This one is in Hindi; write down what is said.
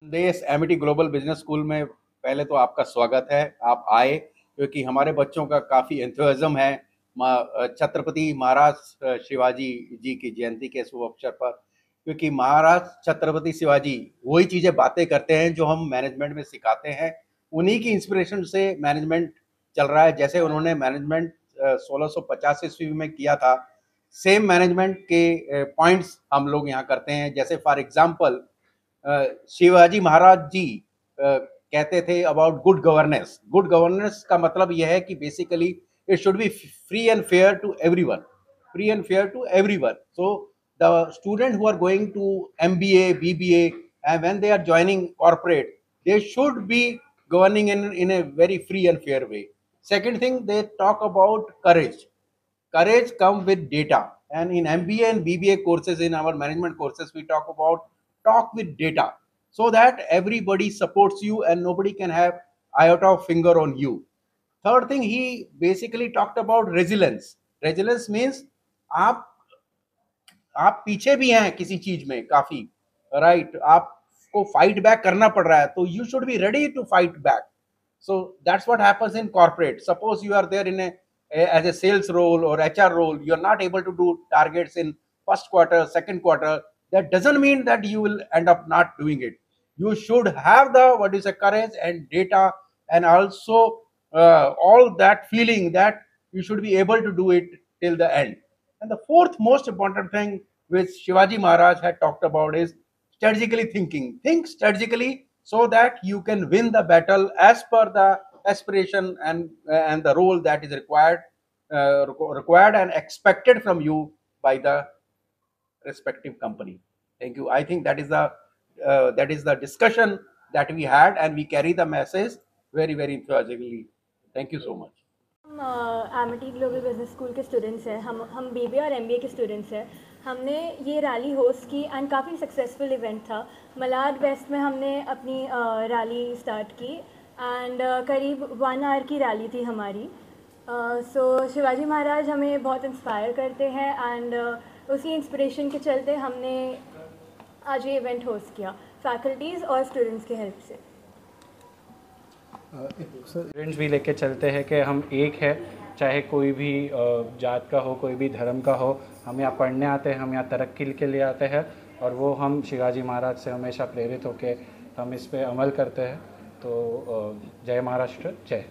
देश एमिटी ग्लोबल बिजनेस स्कूल में पहले तो आपका स्वागत है। आप आए क्योंकि हमारे बच्चों का काफ़ी एंथुसिज्म है छत्रपति महाराज शिवाजी जी की जयंती के शुभ अवसर पर, क्योंकि महाराज छत्रपति शिवाजी वही चीज़ें बातें करते हैं जो हम मैनेजमेंट में सिखाते हैं। उन्हीं की इंस्पिरेशन से मैनेजमेंट चल रहा है। जैसे उन्होंने मैनेजमेंट 1650 ईस्वी में किया था, सेम मैनेजमेंट के पॉइंट्स हम लोग यहाँ करते हैं। जैसे फॉर एग्जांपल शिवाजी महाराज जी कहते थे about good governance. Good governance का मतलब यह है कि basically it should be free and fair to everyone, free and fair to everyone. So the student who are going to MBA, BBA, and when they are joining corporate, they should be governing in a very free and fair way. Second thing, they talk about courage. Courage comes with data, and in MBA and BBA courses, in our management courses, we talk about talk with data, so that everybody supports you and nobody can have iota of finger on you. Third thing, he basically talked about resilience. Resilience means आप आप पीछे भी हैं किसी चीज में काफी, राइट, आपको फाइट बैक करना पड़ रहा है, तो you should be ready to fight back. So that's what happens in corporate. Suppose you are there in as a sales role or HR role, you are not able to do targets in first quarter, second quarter. That doesn't mean that you will end up not doing it. You should have the what is the courage and data, and also all that feeling that you should be able to do it till the end. And the fourth most important thing which Shivaji Maharaj had talked about is strategically thinking. Think strategically so that you can win the battle as per the aspiration and the role that is required and expected from you by the respective company. Thank you. I think that is the discussion that we had, and we carry the message very enthusiastically. Thank you so much. हम एमिटी ग्लोबल बिजनेस स्कूल के स्टूडेंट्स हैं। हम बीबीए और एमबीए के स्टूडेंट्स हैं। हमने ये रैली होस्ट की एंड काफ़ी सक्सेसफुल इवेंट था। मलाड वेस्ट में हमने अपनी रैली स्टार्ट की एंड करीब 1 आवर की रैली थी हमारी। सो शिवाजी महाराज हमें बहुत इंस्पायर करते हैं एंड उसी इंस्पिरेशन के चलते हमने आज ये इवेंट होस्ट किया फैकल्टीज़ और स्टूडेंट्स की हेल्प से। स्टूडेंट्स भी लेके चलते हैं कि हम एक है, चाहे कोई भी जात का हो, कोई भी धर्म का हो। हम यहाँ पढ़ने आते हैं, हम यहाँ तरक्की के लिए आते हैं, और वो हम शिवाजी महाराज से हमेशा प्रेरित होकर हम इस पे अमल करते हैं। तो जय महाराष्ट्र, जय।